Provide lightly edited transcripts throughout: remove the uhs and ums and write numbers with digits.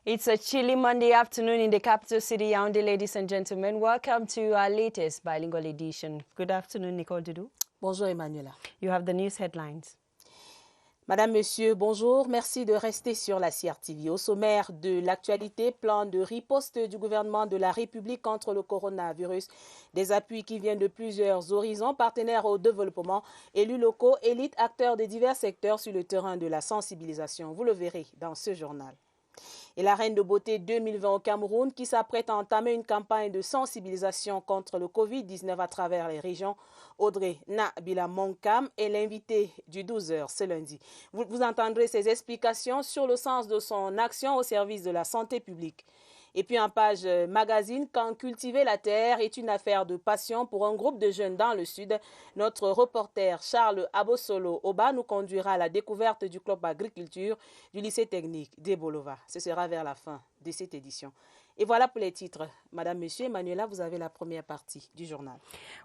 It's a chilly Monday afternoon in the capital city, Yaoundé, ladies and gentlemen. Welcome to our latest bilingual edition. Good afternoon, Nicole Doudou. Bonjour, Emmanuela. You have the news headlines. Madame, Monsieur, bonjour. Merci de rester sur la CRTV. Au sommaire de l'actualité, plan de riposte du gouvernement de la République contre le coronavirus. Des appuis qui viennent de plusieurs horizons, partenaires au développement, élus locaux, élites, acteurs de divers secteurs sur le terrain de la sensibilisation. Vous le verrez dans ce journal. Et la Reine de beauté 2020 au Cameroun qui s'apprête à entamer une campagne de sensibilisation contre le Covid-19 à travers les régions. Audrey Nabila Monkam est l'invitée du 12h ce lundi. Vous entendrez ses explications sur le sens de son action au service de la santé publique. Et puis en page magazine, quand cultiver la terre est une affaire de passion pour un groupe de jeunes dans le sud, notre reporter Charles Abosolo Oba nous conduira à la découverte du club agriculture du lycée technique d'Ebolova. Ce sera vers la fin de cette édition. Et voilà pour les titres. Madame, Monsieur, Emmanuela, vous avez la première partie du journal.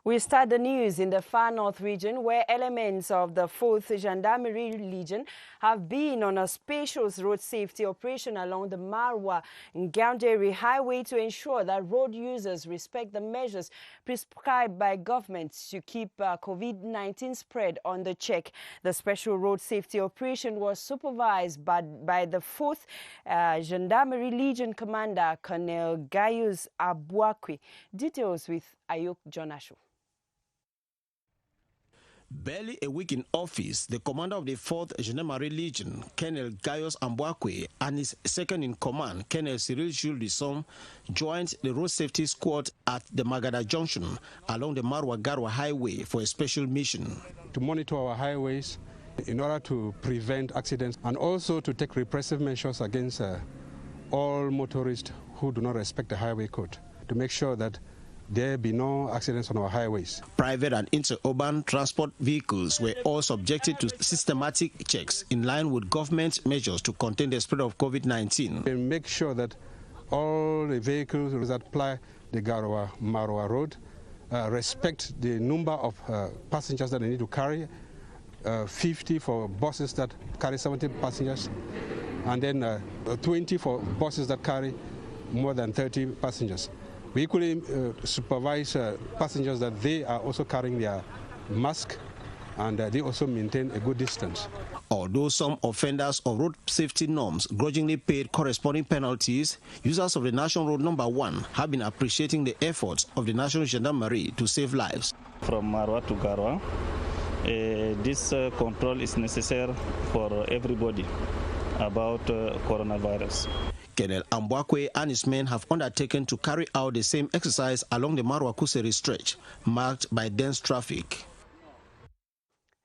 We start the news in the far north region where elements of the 4th Gendarmerie Legion have been on a spacious road safety operation along the Marwa-Ngaoundéré highway to ensure that road users respect the measures prescribed by government to keep COVID-19 spread under check. The special road safety operation was supervised by the 4th Gendarmerie Legion Commander, Colonel Gaius Abouakwe. Details with Ayuk Jonashu. Barely a week in office, the commander of the 4th Gendarmerie Legion, Colonel Gaius Abouakwe, and his second-in-command, Colonel Cyril Jules Dissom, joined the road safety squad at the Magada Junction along the Marwa-Garwa highway for a special mission. To monitor our highways in order to prevent accidents and also to take repressive measures against all motorists who do not respect the highway code, to make sure that there be no accidents on our highways. Private and interurban transport vehicles were all subjected to systematic checks in line with government measures to contain the spread of COVID-19. And make sure that all the vehicles that ply the Garwa-Marwa road respect the number of passengers that they need to carry, 50 for buses that carry 70 passengers, and then 20 for buses that carry more than 30 passengers. We equally supervise passengers that they are also carrying their mask and they also maintain a good distance. Although some offenders of road safety norms grudgingly paid corresponding penalties, users of the National Road Number 1 have been appreciating the efforts of the National Gendarmerie to save lives. From Marwa to Garwa, this control is necessary for everybody about coronavirus. Colonel Abouakwe and his men have undertaken to carry out the same exercise along the Marwa-Kuseri stretch, marked by dense traffic.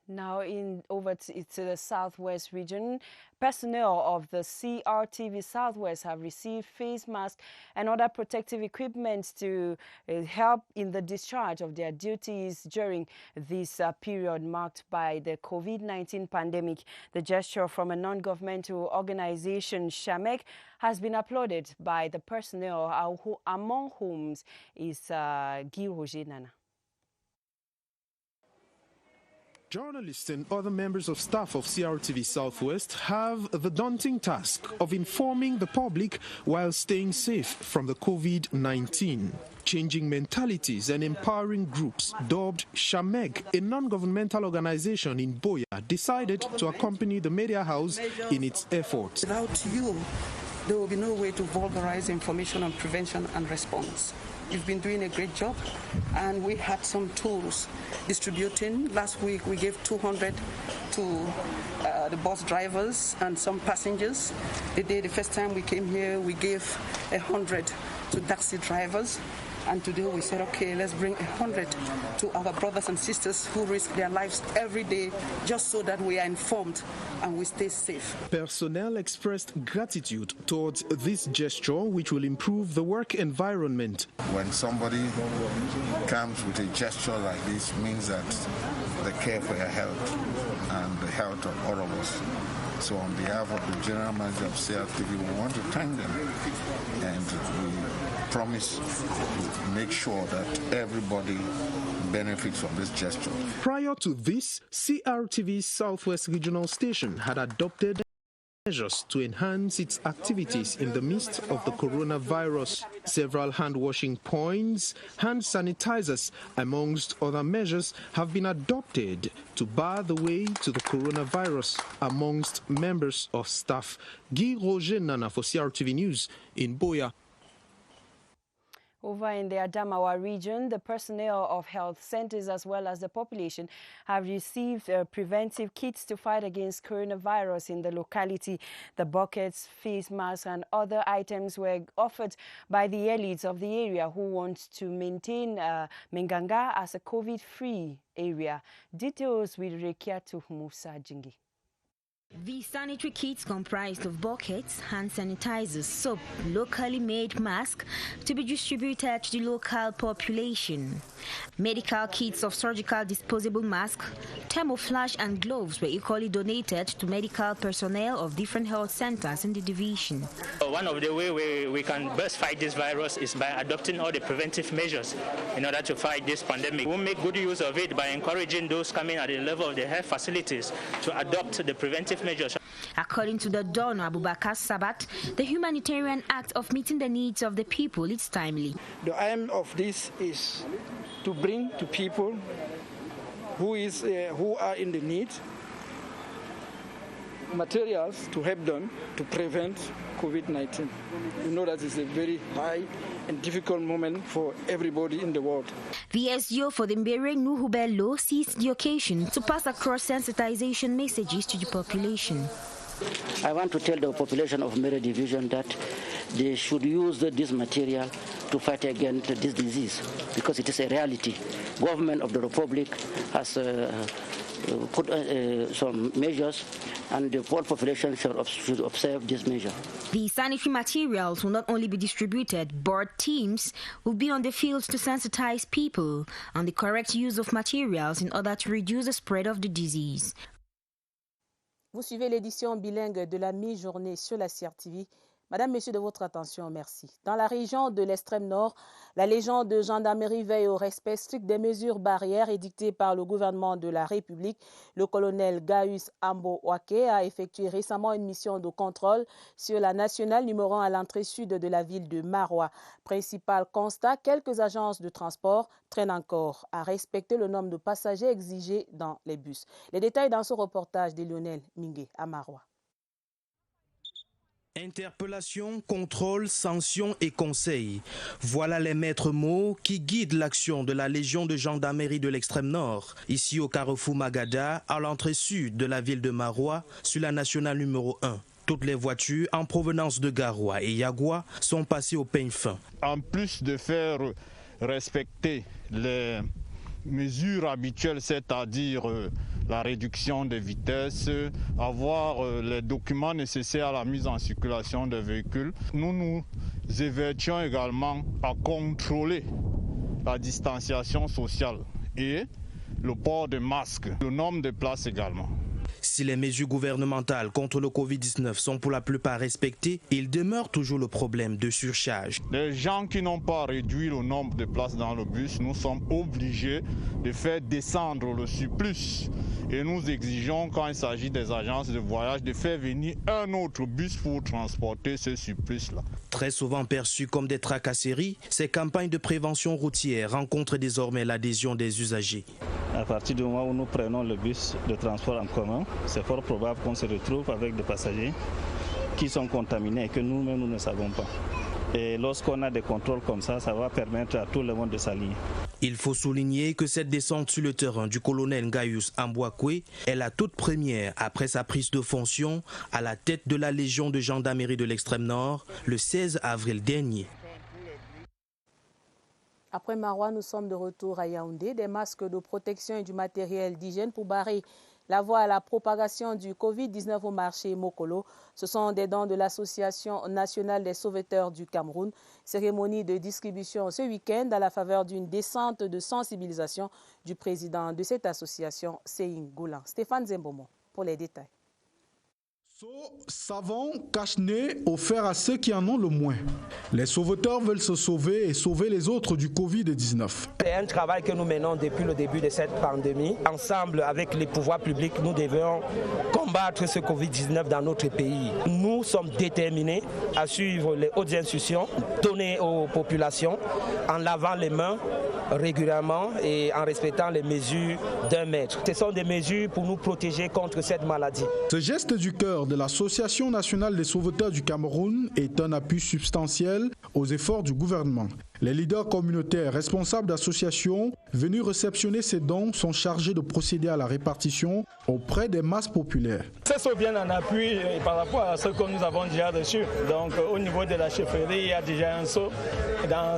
Now over to the southwest region, personnel of the CRTV Southwest have received face masks and other protective equipment to help in the discharge of their duties during this period marked by the COVID-19 pandemic. The gesture from a non-governmental organization, SHAMEC, has been applauded by the personnel, among whom is Guy Roger Nana. Journalists and other members of staff of CRTV Southwest have the daunting task of informing the public while staying safe from the COVID-19. Changing mentalities and empowering groups dubbed SHAMEG, a non-governmental organization in Boya, decided to accompany the media house in its efforts. Without you, there will be no way to vulgarize information on prevention and response. You've been doing a great job, and we had some tools distributing. Last week we gave 200 to the bus drivers and some passengers. The first time we came here, we gave 100 to taxi drivers. And today we said, okay, let's bring 100 to our brothers and sisters who risk their lives every day just so that we are informed and we stay safe. Personnel expressed gratitude towards this gesture, which will improve the work environment. When somebody comes with a gesture like this, means that they care for your health and the health of all of us. So on behalf of the General Manager of CRTV, we want to thank them, and we promise to make sure that everybody benefits from this gesture. Prior to this, CRTV Southwest Regional Station had adopted measures to enhance its activities in the midst of the coronavirus. Several hand-washing points, hand sanitizers, amongst other measures, have been adopted to bar the way to the coronavirus amongst members of staff. Guy Roger Nana for CRTV News in Buea. Over in the Adamawa region, the personnel of health centers as well as the population have received preventive kits to fight against coronavirus in the locality. The buckets, face masks and other items were offered by the elites of the area who want to maintain Menganga as a COVID-free area. Details with Rekiatu Musa Jingi. The sanitary kits comprised of buckets, hand sanitizers, soap, locally made masks to be distributed to the local population. Medical kits of surgical disposable masks, thermoflash and gloves were equally donated to medical personnel of different health centers in the division. One of the ways we can best fight this virus is by adopting all the preventive measures in order to fight this pandemic. We'll make good use of it by encouraging those coming at the level of the health facilities to adopt the preventive measures. According to the donor Abubakar Sabat, the humanitarian act of meeting the needs of the people is timely. The aim of this is to bring to people who are in the need materials to help them to prevent COVID-19. You know that it's a very high and difficult moment for everybody in the world. The SGO for the Mbere Nuhu Bello seized the occasion to pass across sensitization messages to the population. I want to tell the population of Mbere Division that they should use this material to fight against this disease because it is a reality. Government of the Republic has put some measures and the whole population should observe this measure. The sanitary materials will not only be distributed, but teams will be on the fields to sensitize people on the correct use of materials in order to reduce the spread of the disease. Vous suivez l'édition bilingue de la mi-journée sur la CRTV. Madame, Messieurs, de votre attention, merci. Dans la région de l'extrême nord, la Légion de gendarmerie veille au respect strict des mesures barrières édictées par le gouvernement de la République. Le colonel Gaius Ambowake a effectué récemment une mission de contrôle sur la nationale numéro 1 à l'entrée sud de la ville de Maroua. Principal constat, quelques agences de transport traînent encore à respecter le nombre de passagers exigés dans les bus. Les détails dans ce reportage de Lionel Mingué à Maroua. Interpellation, contrôle, sanction et conseil. Voilà les maîtres mots qui guident l'action de la Légion de gendarmerie de l'extrême nord, ici au carrefour Magada, à l'entrée sud de la ville de Maroua, sur la nationale numéro 1. Toutes les voitures en provenance de Garoua et Yagua sont passées au peigne fin. En plus de faire respecter les mesures habituelles, c'est-à-dire la réduction des vitesses, avoir les documents nécessaires à la mise en circulation des véhicules. Nous nous évertions également à contrôler la distanciation sociale et le port de masques, le nombre de places également. Si les mesures gouvernementales contre le Covid-19 sont pour la plupart respectées, il demeure toujours le problème de surcharge. Les gens qui n'ont pas réduit le nombre de places dans le bus, nous sommes obligés de faire descendre le surplus. Et nous exigeons, quand il s'agit des agences de voyage, de faire venir un autre bus pour transporter ce surplus-là. Très souvent perçues comme des tracasseries, ces campagnes de prévention routière rencontrent désormais l'adhésion des usagers. À partir du moment où nous prenons le bus de transport en commun, c'est fort probable qu'on se retrouve avec des passagers qui sont contaminés et que nous-mêmes nous ne savons pas. Et lorsqu'on a des contrôles comme ça va permettre à tout le monde de s'aligner. Il faut souligner que cette descente sur le terrain du colonel Gaius Ambowake est la toute première après sa prise de fonction à la tête de la Légion de gendarmerie de l'extrême nord le 16 avril dernier. Après Maroua, nous sommes de retour à Yaoundé. Des masques de protection et du matériel d'hygiène pour barrer la voie à la propagation du Covid-19 au marché Mokolo. Ce sont des dons de l'Association nationale des sauveteurs du Cameroun. Cérémonie de distribution ce week-end à la faveur d'une descente de sensibilisation du président de cette association, Seyin Goulan. Stéphane Zembomo pour les détails. Savon, cache-nez, offert à ceux qui en ont le moins. Les sauveteurs veulent se sauver et sauver les autres du Covid-19. C'est un travail que nous menons depuis le début de cette pandémie. Ensemble, avec les pouvoirs publics, nous devons combattre ce Covid-19 dans notre pays. Nous sommes déterminés à suivre les hautes institutions, donner aux populations en lavant les mains régulièrement et en respectant les mesures d'1 mètre. Ce sont des mesures pour nous protéger contre cette maladie. Ce geste du cœur de l'Association nationale des sauveteurs du Cameroun est un appui substantiel aux efforts du gouvernement. Les leaders communautaires responsables d'associations venus réceptionner ces dons sont chargés de procéder à la répartition auprès des masses populaires. C'est ça bien en appui par rapport à ce que nous avons déjà reçu. Donc au niveau de la chefferie, il y a déjà un saut. Dans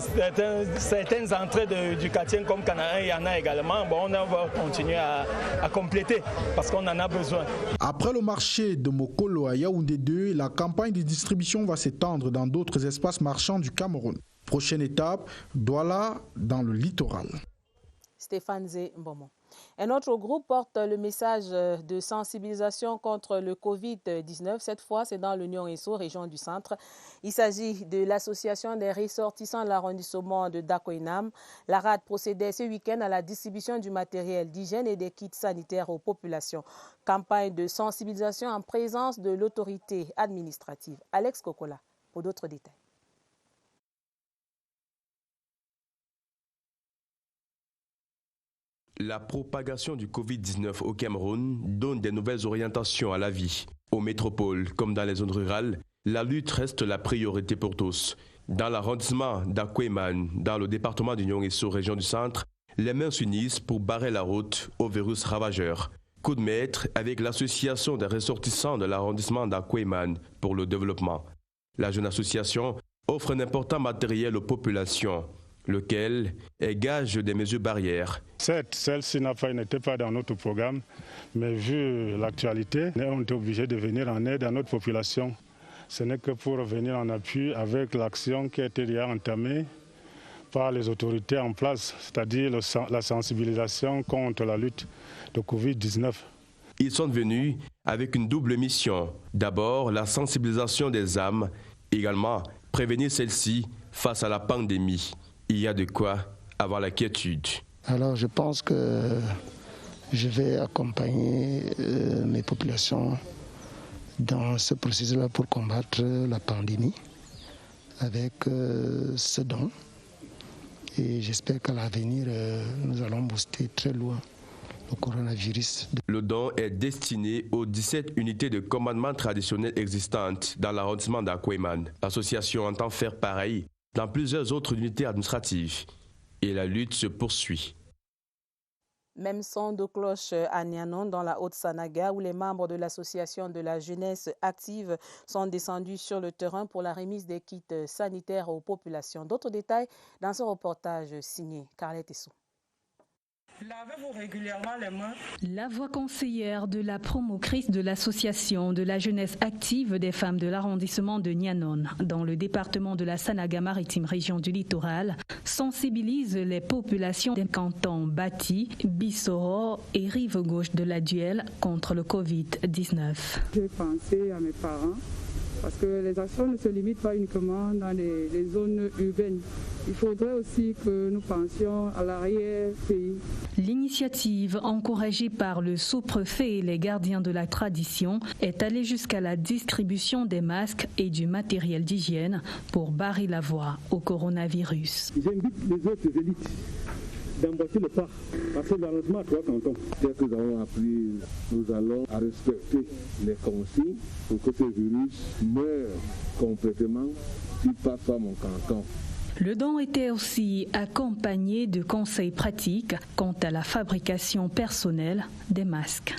certaines entrées du quartier comme Canaan, il y en a également. Bon, on va continuer à compléter parce qu'on en a besoin. Après le marché de Mokolo à Yaoundé 2, la campagne de distribution va s'étendre dans d'autres espaces marchands du Cameroun. Prochaine étape, Douala, dans le littoral. Stéphane Zé Mbomo. Un autre groupe porte le message de sensibilisation contre le Covid-19. Cette fois, c'est dans l'Union Esso, région du Centre. Il s'agit de l'association des ressortissants de l'arrondissement de Dakoinam. La RAD procédait ce week-end à la distribution du matériel d'hygiène et des kits sanitaires aux populations. Campagne de sensibilisation en présence de l'autorité administrative. Alex Kokola pour d'autres détails. La propagation du Covid-19 au Cameroun donne des nouvelles orientations à la vie. Aux métropoles comme dans les zones rurales, la lutte reste la priorité pour tous. Dans l'arrondissement d'Akweman, dans le département d'Union Esso, région du Centre, les mains s'unissent pour barrer la route au virus ravageur. Coup de maître avec l'association des ressortissants de l'arrondissement d'Akweman pour le développement. La jeune association offre un important matériel aux populations, lequel est gage des mesures barrières. Celle-ci n'était pas dans notre programme, mais vu l'actualité, on est obligé de venir en aide à notre population. Ce n'est que pour venir en appui avec l'action qui a été déjà entamée par les autorités en place, c'est-à-dire la sensibilisation contre la lutte de Covid-19. Ils sont venus avec une double mission. D'abord, la sensibilisation des âmes, également prévenir celles-ci face à la pandémie. Il y a de quoi avoir la quiétude. Alors je pense que je vais accompagner mes populations dans ce processus-là pour combattre la pandémie avec ce don. Et j'espère qu'à l'avenir, nous allons booster très loin le coronavirus. Le don est destiné aux 17 unités de commandement traditionnelles existantes dans l'arrondissement d'Akweman. L'association entend faire pareil dans plusieurs autres unités administratives. Et la lutte se poursuit. Même son de cloche à Nianon, dans la Haute-Sanaga, où les membres de l'association de la jeunesse active sont descendus sur le terrain pour la remise des kits sanitaires aux populations. D'autres détails dans ce reportage signé Carlette Essou. Lavez-vous régulièrement les mains. La voix conseillère de la promotrice de l'association de la jeunesse active des femmes de l'arrondissement de Nianon, dans le département de la Sanaga-Maritime, région du littoral, sensibilise les populations des cantons Bati, Bissoro et rive gauche de la Duelle contre le Covid-19. J'ai pensé à mes parents. Parce que les actions ne se limitent pas uniquement dans les zones urbaines. Il faudrait aussi que nous pensions à l'arrière-pays. L'initiative, encouragée par le sous-préfet et les gardiens de la tradition, est allée jusqu'à la distribution des masques et du matériel d'hygiène pour barrer la voie au coronavirus. J'invite les autres élites d'emboîter le pas, parce que l'arrondissement a 3 cantons. Dès que nous avons appris, nous allons respecter les consignes pour que ce virus meure complètement s'il passe par mon canton. Le don était aussi accompagné de conseils pratiques quant à la fabrication personnelle des masques.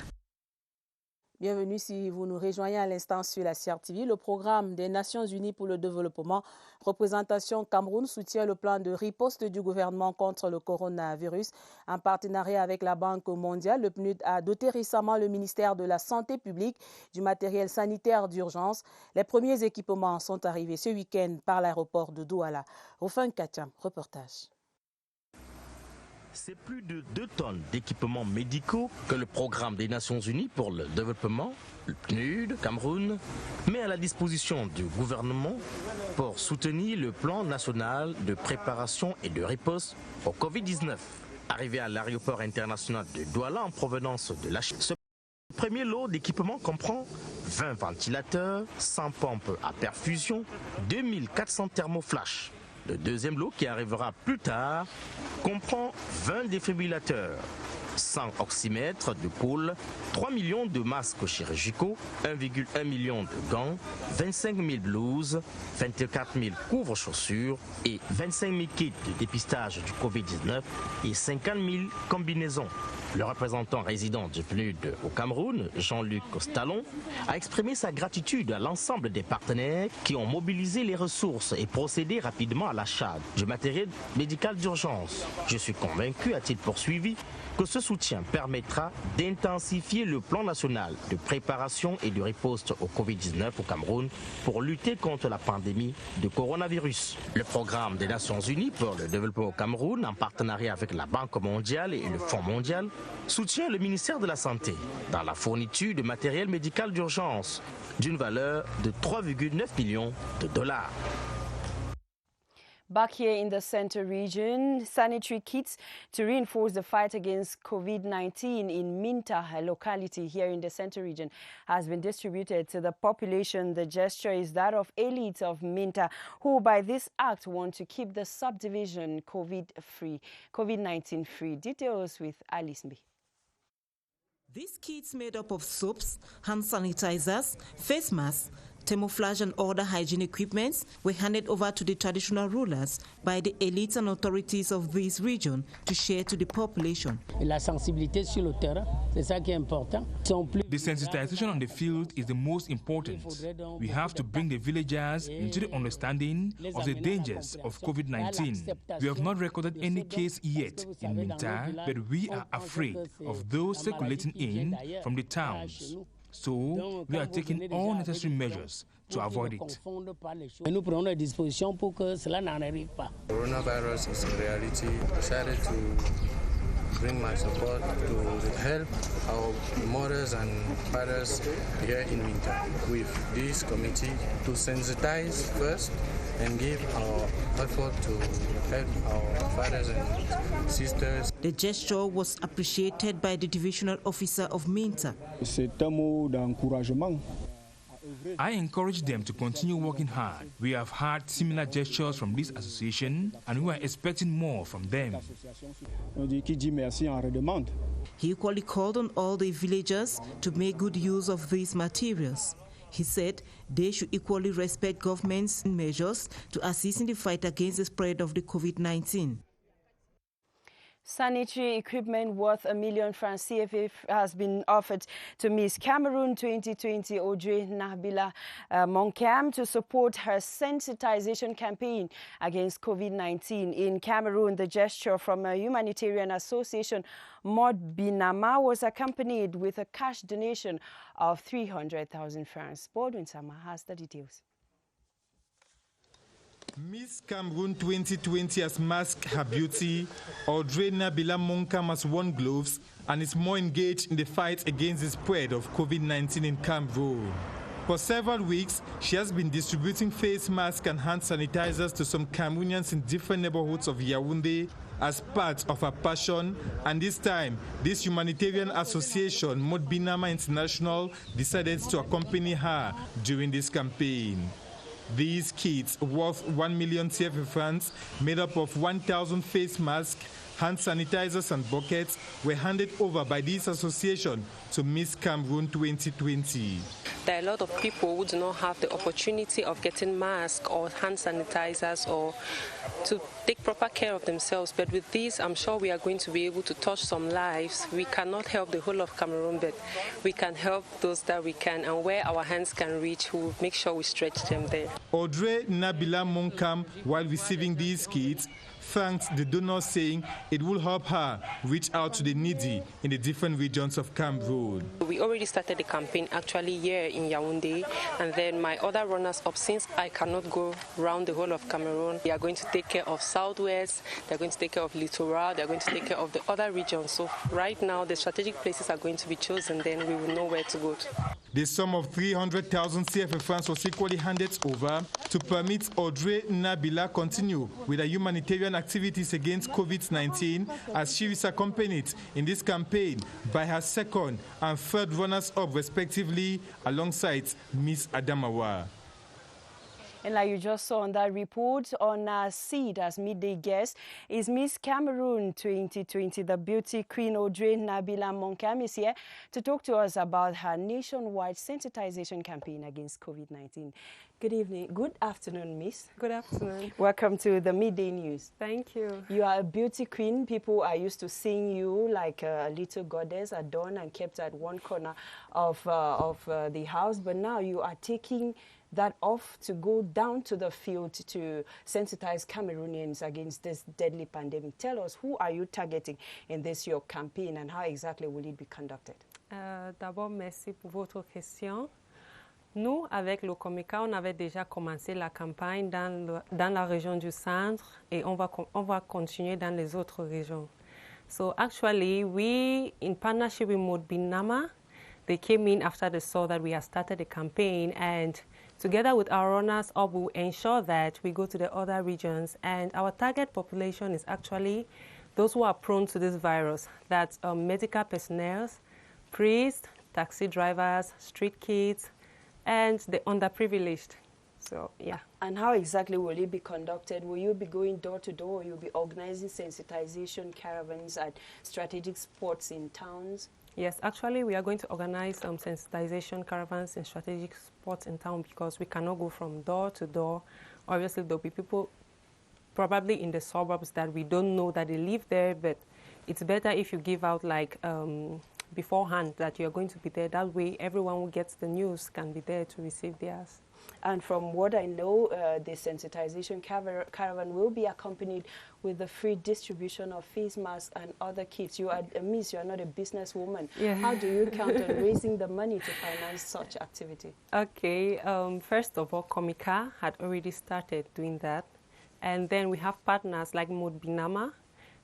Bienvenue si vous nous rejoignez à l'instant sur la CRTV. Le programme des Nations Unies pour le développement, représentation Cameroun, soutient le plan de riposte du gouvernement contre le coronavirus. En partenariat avec la Banque mondiale, le PNUD a doté récemment le ministère de la Santé publique du matériel sanitaire d'urgence. Les premiers équipements sont arrivés ce week-end par l'aéroport de Douala. Rufin Katiam, reportage. C'est plus de 2 tonnes d'équipements médicaux que le programme des Nations Unies pour le développement, le PNUD, Cameroun, met à la disposition du gouvernement pour soutenir le plan national de préparation et de riposte au Covid-19. Arrivé à l'aéroport international de Douala en provenance de la Chine, ce premier lot d'équipements comprend 20 ventilateurs, 100 pompes à perfusion, 2400 thermoflash. Le deuxième lot, qui arrivera plus tard, comprend 20 défibrillateurs, 100 oxymètres de pôle, 3 millions de masques chirurgicaux, 1,1 million de gants, 25 000 blouses, 24 000 couvre-chaussures et 25 000 kits de dépistage du Covid-19 et 50 000 combinaisons. Le représentant résident du PNUD au Cameroun, Jean-Luc Costalon, a exprimé sa gratitude à l'ensemble des partenaires qui ont mobilisé les ressources et procédé rapidement à l'achat du matériel médical d'urgence. Je suis convaincu, a-t-il poursuivi, que ce soutien permettra d'intensifier le plan national de préparation et de riposte au Covid-19 au Cameroun pour lutter contre la pandémie de coronavirus. Le programme des Nations Unies pour le développement au Cameroun, en partenariat avec la Banque mondiale et le Fonds mondial, soutient le ministère de la Santé dans la fourniture de matériel médical d'urgence d'une valeur de 3,9 millions de dollars. Back here in the center region, sanitary kits to reinforce the fight against COVID-19 in Minta, a locality here in the center region, has been distributed to the population. The gesture is that of elites of Minta, who by this act want to keep the subdivision COVID-19 free. Details with Alice Mbi. These kits made up of soaps, hand sanitizers, face masks, thermoflash and other hygiene equipments were handed over to the traditional rulers by the elites and authorities of this region to share to the population. La sensibilité sur le terrain, c'est ça qui est important. The sensitization on the field is the most important. We have to bring the villagers into the understanding of the dangers of COVID-19. We have not recorded any case yet in Minta, but we are afraid of those circulating in from the towns. So, we are taking all necessary measures to avoid it. Nous prenons les dispositions pour que cela n'en arrive pas. Coronavirus is a reality. I decided to bring my support to help our mothers and fathers here in winter with this committee to sensitize first and give our effort to help our fathers and sisters. The gesture was appreciated by the divisional officer of Minta. C'est un mot d'encouragement. I encourage them to continue working hard. We have had similar gestures from this association and we are expecting more from them. He equally called on all the villagers to make good use of these materials. He said they should equally respect government's measures to assist in the fight against the spread of the COVID-19. Sanitary equipment worth $1 million francs CFA has been offered to Miss Cameroon 2020 Audrey Nabila Monkam to support her sensitization campaign against COVID-19 in Cameroon. The gesture from a humanitarian association, Mod Binama, was accompanied with a cash donation of 300,000 francs. Baldwin Sama has the details. Miss Cameroon 2020 has masked her beauty. Audrey Nabila Monkam has worn gloves and is more engaged in the fight against the spread of COVID-19 in Cameroon. For several weeks, she has been distributing face masks and hand sanitizers to some Cameroonians in different neighborhoods of Yaoundé as part of her passion. And this time, this humanitarian association, Mod Binama International, decided to accompany her during this campaign. These kits, worth 1 million CFA francs, made up of 1,000 face masks, hand sanitizers and buckets, were handed over by this association to Miss Cameroon 2020. There are a lot of people who do not have the opportunity of getting masks or hand sanitizers or to take proper care of themselves. But with this, I'm sure we are going to be able to touch some lives. We cannot help the whole of Cameroon, but we can help those that we can, and where our hands can reach, we'll make sure we stretch them there. Audrey Nabila Monkam, while receiving these kits, thanked the donors, saying it will help her reach out to the needy in the different regions of Cameroon. We already started the campaign actually here in Yaoundé, and then my other runners-up, since I cannot go around the whole of Cameroon, they are going to take care of Southwest, they are going to take care of Littoral, they are going to take care of the other regions. So right now the strategic places are going to be chosen, then we will know where to go to. The sum of 300,000 CFA francs was equally handed over to permit Audrey Nabila continue with her humanitarian activities against COVID-19, as she is accompanied in this campaign by her second and third runners-up respectively, alongside Miss Adamawa. And like you just saw on that report, on our seat as midday guest is Miss Cameroon 2020. The beauty queen Audrey Nabila Monkam is here to talk to us about her nationwide sensitization campaign against COVID-19. Good evening. Good afternoon, Miss. Good afternoon. Welcome to the Midday News. Thank you. You are a beauty queen. People are used to seeing you like a little goddess adorned and kept at one corner of the house, but now you are taking that off to go down to the field to sensitize Cameroonians against this deadly pandemic. Tell us, who are you targeting in this your campaign and how exactly will it be conducted? D'abord, merci pour votre question. Nous, avec le Comica, on avait déjà commencé la campagne dans la région du centre et on va continuer dans les autres régions. So actually, we, in partnership with Modbinama, they came in after they saw that we had started the campaign, and together with our runners-up, we will ensure that we go to the other regions. And our target population is actually those who are prone to this virus. That's medical personnel, priests, taxi drivers, street kids, and the underprivileged. So, yeah. And how exactly will it be conducted? Will you be going door to door, or you'll be organizing sensitization caravans at strategic spots in towns? Yes, actually, we are going to organize sensitization caravans in strategic spots in town because we cannot go from door to door. Obviously, there'll be people probably in the suburbs that we don't know that they live there, but it's better if you give out like beforehand that you're going to be there. That way, everyone who gets the news can be there to receive theirs. And from what I know, the sensitization caravan will be accompanied with the free distribution of face masks and other kits. You are, Miss, you are not a businesswoman. Yeah. How do you count on raising the money to finance such activity? Okay, first of all, Comica had already started doing that. And then we have partners like Modbinama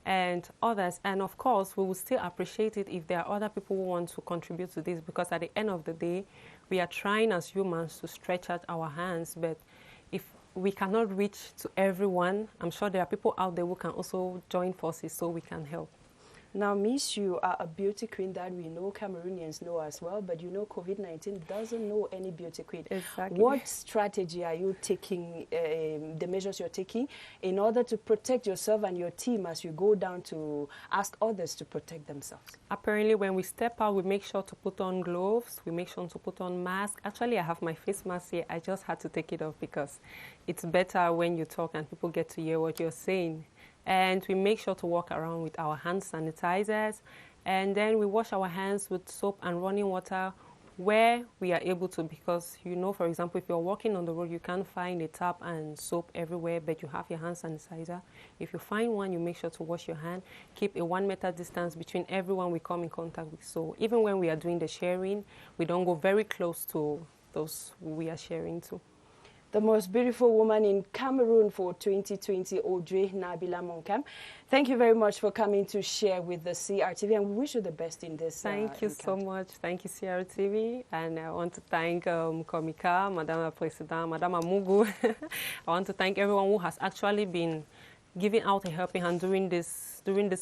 and others. And of course, we will still appreciate it if there are other people who want to contribute to this, because at the end of the day, we are trying as humans to stretch out our hands, but if we cannot reach to everyone, I'm sure there are people out there who can also join forces so we can help. Now, Miss, you are a beauty queen that we know, Cameroonians know as well, but you know COVID-19 doesn't know any beauty queen. Exactly. What strategy are you taking, the measures you're taking, in order to protect yourself and your team as you go down to ask others to protect themselves? Apparently, when we step out, we make sure to put on gloves, we make sure to put on masks. Actually, I have my face mask here. I just had to take it off because it's better when you talk and people get to hear what you're saying. And we make sure to walk around with our hand sanitizers, and then we wash our hands with soap and running water where we are able to, because, you know, for example, if you're walking on the road, you can't find a tap and soap everywhere, but you have your hand sanitizer. If you find one, you make sure to wash your hand. Keep a 1 meter distance between everyone we come in contact with. So even when we are doing the sharing, we don't go very close to those we are sharing to. The most beautiful woman in Cameroon for 2020, Audrey Nabila Monkam. Thank you very much for coming to share with the CRTV, and we wish you the best in this. Thank you so much. Thank you, CRTV. And I want to thank Comica, Madame la Présidente, Madame Amugu. I want to thank everyone who has actually been giving out a helping hand during this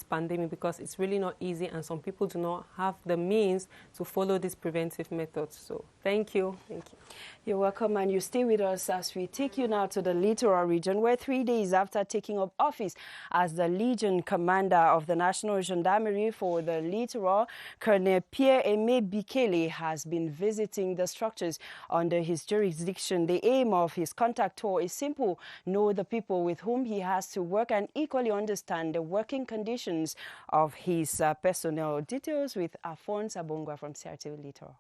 pandemic, because it's really not easy and some people do not have the means to follow these preventive methods. So thank you. Thank you. You're welcome, and you stay with us as we take you now to the Littoral region, where 3 days after taking up office as the Legion Commander of the National Gendarmerie for the Littoral, Colonel Pierre-Aimé Bikele has been visiting the structures under his jurisdiction. The aim of his contact tour is simple: know the people with whom he has to work and equally understand the working conditions of his personnel. Details with Afonso Abongwa from CRTV Littoral.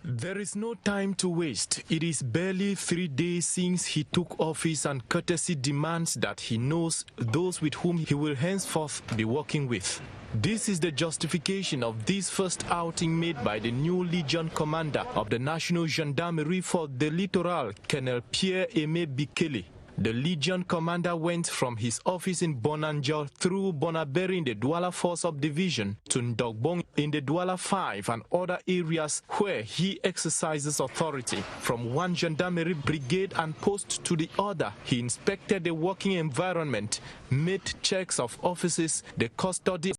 There is no time to waste. It is barely 3 days since he took office, and courtesy demands that he knows those with whom he will henceforth be working with. This is the justification of this first outing made by the new Legion commander of the National Gendarmerie for the Littoral, Colonel Pierre-Aimé Bikele. The Legion commander went from his office in Bonanjo through Bonaberi in the Douala 4 subdivision to Ndogbong in the Douala 5 and other areas where he exercises authority. From one gendarmerie brigade and post to the other, he inspected the working environment, made checks of offices, the custody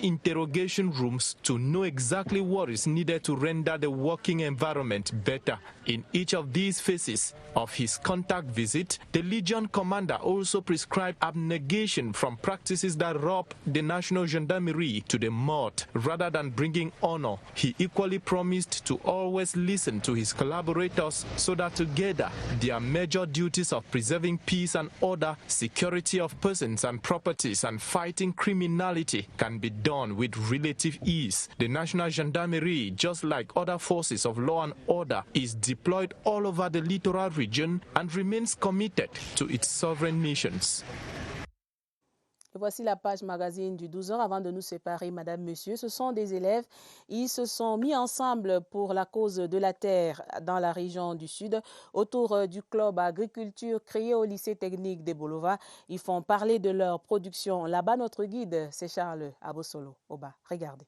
interrogation rooms to know exactly what is needed to render the working environment better. In each of these phases of his contact visit, the Legion commander also prescribed abnegation from practices that rob the National Gendarmerie to the mud rather than bringing honor. He equally promised to always listen to his collaborators so that together their major duties of preserving peace and order, security of persons and properties, and fighting criminality can be done with relative ease. The National Gendarmerie, just like other forces of law and order, is deployed all over the littoral region and remains committed to its sovereign nations. Voici la page magazine du 12h. Avant de nous séparer, Madame, Monsieur, ce sont des élèves. Ils se sont mis ensemble pour la cause de la terre dans la région du Sud autour du club agriculture créé au lycée technique de Bolova. Ils font parler de leur production. Là-bas, notre guide, c'est Charles Abosolo. Au bas, regardez.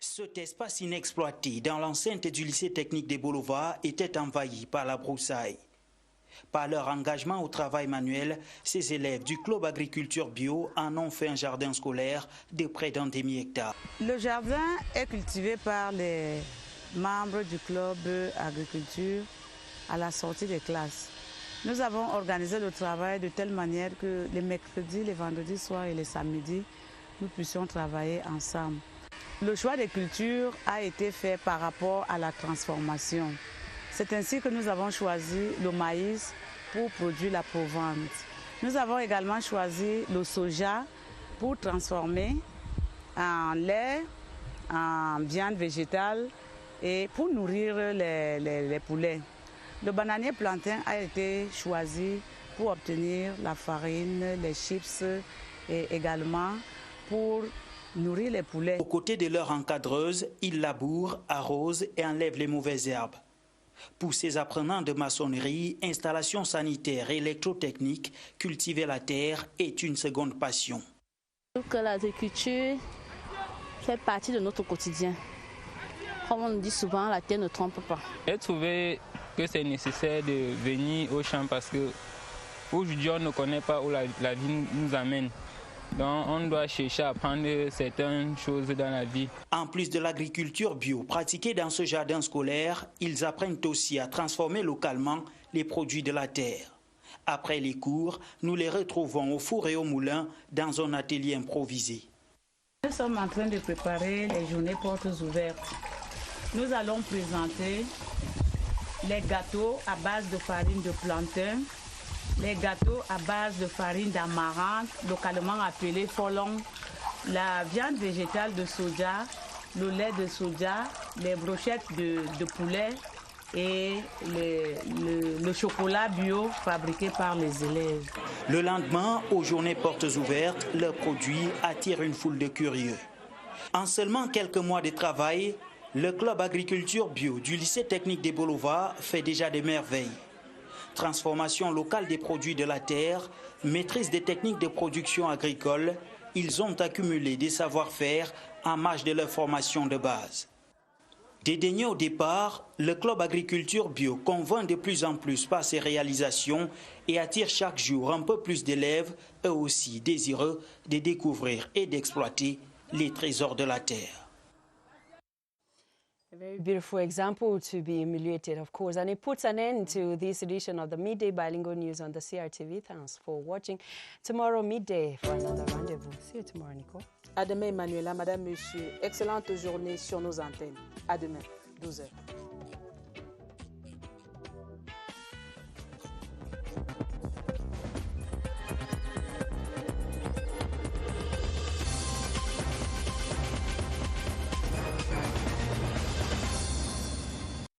Cet espace inexploité dans l'enceinte du lycée technique de Bolova était envahi par la broussaille. Par leur engagement au travail manuel, ces élèves du club agriculture bio en ont fait un jardin scolaire de près d'un demi-hectare. Le jardin est cultivé par les membres du club agriculture à la sortie des classes. Nous avons organisé le travail de telle manière que les mercredis, les vendredis soirs et les samedis, nous puissions travailler ensemble. Le choix des cultures a été fait par rapport à la transformation. C'est ainsi que nous avons choisi le maïs pour produire la provence. Nous avons également choisi le soja pour transformer en lait, en viande végétale et pour nourrir les poulets. Le bananier plantain a été choisi pour obtenir la farine, les chips et également pour nourrir les poulets. Aux côtés de leur encadreuse, ils labourent, arrosent et enlèvent les mauvaises herbes. Pour ces apprenants de maçonnerie, installation sanitaire et électrotechnique, cultiver la terre est une seconde passion. Que l'agriculture fait partie de notre quotidien. Comme on dit souvent, la terre ne trompe pas. J'ai trouvé que c'est nécessaire de venir au champ parce que aujourd'hui on ne connaît pas où la vie nous amène. Donc on doit chercher à apprendre certaines choses dans la vie. En plus de l'agriculture bio pratiquée dans ce jardin scolaire, ils apprennent aussi à transformer localement les produits de la terre. Après les cours, nous les retrouvons au four et au moulin dans un atelier improvisé. Nous sommes en train de préparer les journées portes ouvertes. Nous allons présenter les gâteaux à base de farine de plantain, les gâteaux à base de farine d'amarante, localement appelé folon, la viande végétale de soja, le lait de soja, les brochettes de poulet et le chocolat bio fabriqué par les élèves. Le lendemain, aux journées portes ouvertes, leurs produits attirent une foule de curieux. En seulement quelques mois de travail, le club agriculture bio du lycée technique de Bolova fait déjà des merveilles. Transformation locale des produits de la terre, maîtrise des techniques de production agricole, ils ont accumulé des savoir-faire en marge de leur formation de base. Dédaigné au départ, le club agriculture bio convainc de plus en plus par ses réalisations et attire chaque jour un peu plus d'élèves, eux aussi désireux de découvrir et d'exploiter les trésors de la terre. A very beautiful example to be emulated, of course, and it puts an end to this edition of the Midday Bilingual News on the CRTV. Thanks for watching. Tomorrow midday for another rendezvous. See you tomorrow, Nico. À demain, Manuela, Madame, Monsieur. Excellente journée sur nos antennes. À demain, 12h.